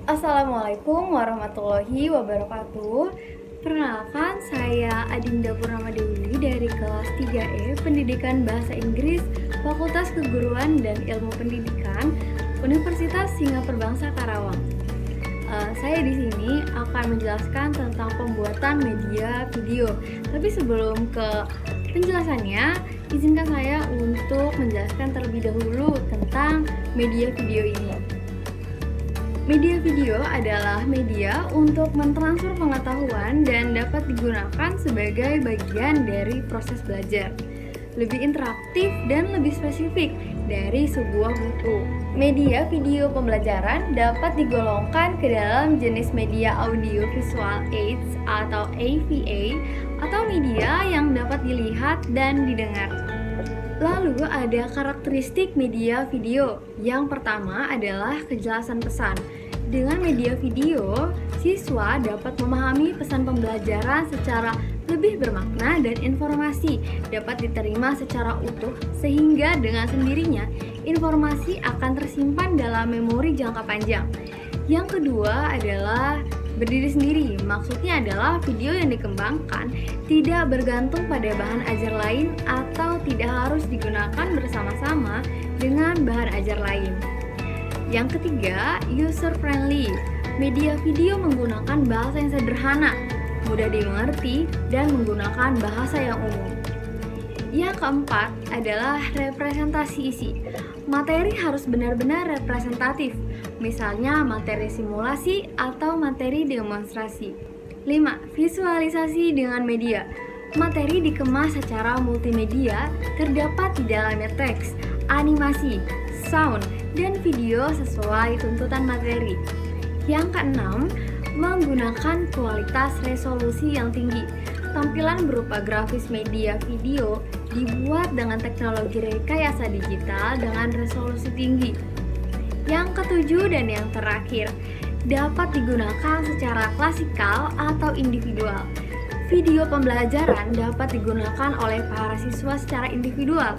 Assalamualaikum warahmatullahi wabarakatuh. Perkenalkan, saya Adinda Purnama Dewi dari kelas 3E Pendidikan Bahasa Inggris Fakultas Keguruan dan Ilmu Pendidikan Universitas Singapura Bangsa Karawang. Saya di sini akan menjelaskan tentang pembuatan media video. Tapi sebelum ke penjelasannya, izinkan saya untuk menjelaskan terlebih dahulu tentang media video ini. Media video adalah media untuk mentransfer pengetahuan dan dapat digunakan sebagai bagian dari proses belajar. Lebih interaktif dan lebih spesifik dari sebuah buku. Media video pembelajaran dapat digolongkan ke dalam jenis media audio visual aids atau AVA atau media yang dapat dilihat dan didengar. Lalu ada karakteristik media video. Yang pertama adalah kejelasan pesan. Dengan media video, siswa dapat memahami pesan pembelajaran secara lebih bermakna dan informasi dapat diterima secara utuh sehingga dengan sendirinya informasi akan tersimpan dalam memori jangka panjang. Yang kedua adalah berdiri sendiri. Maksudnya adalah video yang dikembangkan tidak bergantung pada bahan ajar lain atau tidak harus digunakan bersama-sama dengan bahan ajar lain. Yang ketiga, user friendly. Media video menggunakan bahasa yang sederhana, mudah dimengerti, dan menggunakan bahasa yang umum. Yang keempat adalah representasi isi. Materi harus benar-benar representatif, misalnya materi simulasi atau materi demonstrasi. 5. Visualisasi dengan media. Materi dikemas secara multimedia, terdapat di dalamnya teks, animasi, sound, dan video sesuai tuntutan materi. Yang keenam, menggunakan kualitas resolusi yang tinggi. Tampilan berupa grafis media video dibuat dengan teknologi rekayasa digital dengan resolusi tinggi. Yang ketujuh dan yang terakhir, dapat digunakan secara klasikal atau individual. Video pembelajaran dapat digunakan oleh para siswa secara individual,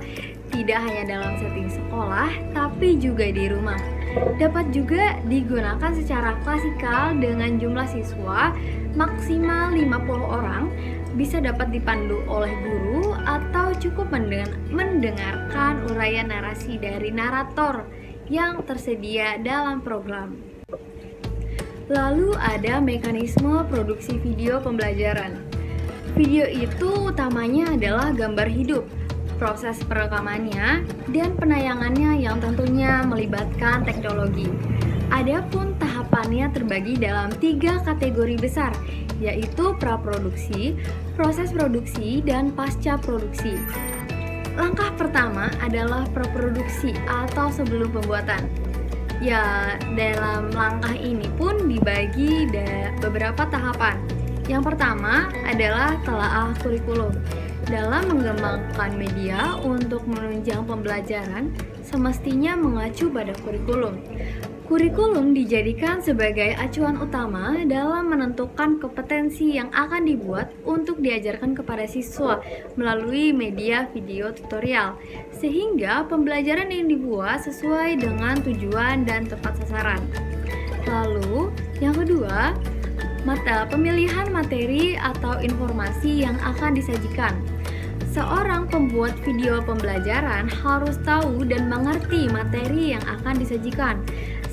tidak hanya dalam setting sekolah, tapi juga di rumah. Dapat juga digunakan secara klasikal dengan jumlah siswa maksimal 50 orang, bisa dapat dipandu oleh guru atau cukup mendengarkan uraian narasi dari narator yang tersedia dalam program. Lalu ada mekanisme produksi video pembelajaran. Video itu utamanya adalah gambar hidup, proses perekamannya, dan penayangannya yang tentunya melibatkan teknologi. Adapun tahapannya terbagi dalam 3 kategori besar, yaitu praproduksi, proses produksi, dan pasca produksi. Langkah pertama adalah praproduksi atau sebelum pembuatan. Ya, dalam langkah ini pun dibagi beberapa tahapan. Yang pertama adalah telaah kurikulum. Dalam mengembangkan media untuk menunjang pembelajaran, semestinya mengacu pada kurikulum. Kurikulum dijadikan sebagai acuan utama dalam menentukan kompetensi yang akan dibuat untuk diajarkan kepada siswa melalui media video tutorial, sehingga pembelajaran yang dibuat sesuai dengan tujuan dan tepat sasaran. Lalu, yang kedua, pemilihan materi atau informasi yang akan disajikan. Seorang pembuat video pembelajaran harus tahu dan mengerti materi yang akan disajikan,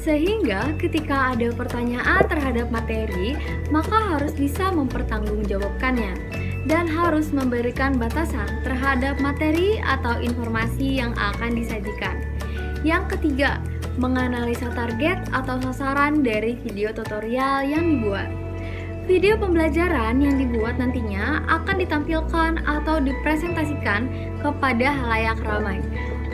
sehingga ketika ada pertanyaan terhadap materi, maka harus bisa mempertanggungjawabkannya dan harus memberikan batasan terhadap materi atau informasi yang akan disajikan. Yang ketiga, menganalisa target atau sasaran dari video tutorial yang dibuat. Video pembelajaran yang dibuat nantinya akan ditampilkan atau dipresentasikan kepada halayak ramai.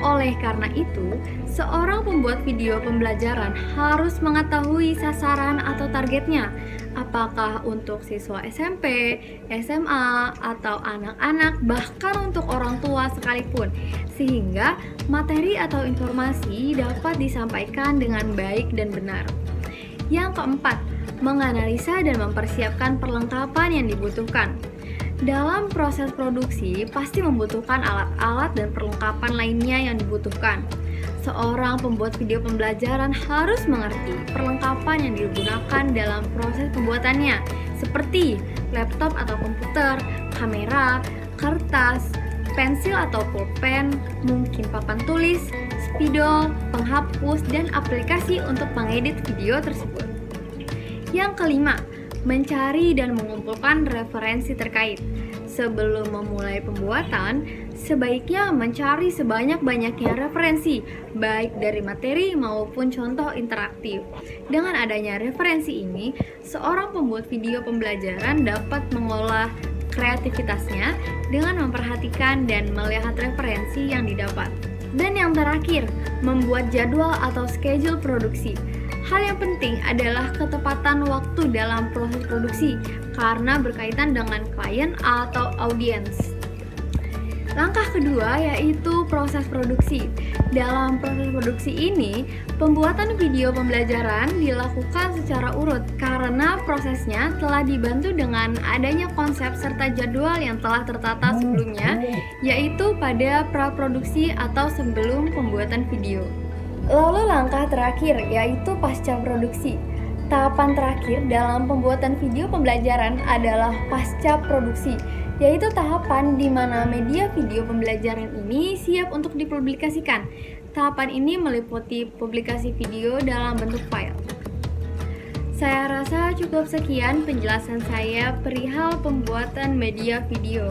Oleh karena itu, seorang pembuat video pembelajaran harus mengetahui sasaran atau targetnya, apakah untuk siswa SMP, SMA, atau anak-anak, bahkan untuk orang tua sekalipun, sehingga materi atau informasi dapat disampaikan dengan baik dan benar. Yang keempat, menganalisa dan mempersiapkan perlengkapan yang dibutuhkan. Dalam proses produksi, pasti membutuhkan alat-alat dan perlengkapan lainnya yang dibutuhkan. Seorang pembuat video pembelajaran harus mengerti perlengkapan yang digunakan dalam proses pembuatannya, seperti laptop atau komputer, kamera, kertas, pensil atau pulpen, mungkin papan tulis, spidol, penghapus, dan aplikasi untuk mengedit video tersebut. Yang kelima, mencari dan mengumpulkan referensi terkait. Sebelum memulai pembuatan, sebaiknya mencari sebanyak-banyaknya referensi, baik dari materi maupun contoh interaktif. Dengan adanya referensi ini, seorang pembuat video pembelajaran dapat mengolah kreativitasnya dengan memperhatikan dan melihat referensi yang didapat. Dan yang terakhir, membuat jadwal atau schedule produksi. Hal yang penting adalah ketepatan waktu dalam proses produksi karena berkaitan dengan klien atau audiens. Langkah kedua yaitu proses produksi. Dalam proses produksi ini, pembuatan video pembelajaran dilakukan secara urut karena prosesnya telah dibantu dengan adanya konsep serta jadwal yang telah tertata sebelumnya, yaitu pada praproduksi atau sebelum pembuatan video. Lalu langkah terakhir yaitu pasca produksi. Tahapan terakhir dalam pembuatan video pembelajaran adalah pasca produksi, yaitu tahapan di mana media video pembelajaran ini siap untuk dipublikasikan. Tahapan ini meliputi publikasi video dalam bentuk file. Saya rasa cukup sekian penjelasan saya perihal pembuatan media video.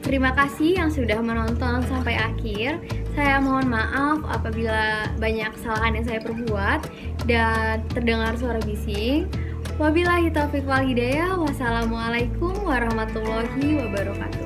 Terima kasih yang sudah menonton sampai akhir. Saya mohon maaf apabila banyak kesalahan yang saya perbuat dan terdengar suara bising. Wabillahi taufiq wal hidayah. Wassalamualaikum warahmatullahi wabarakatuh.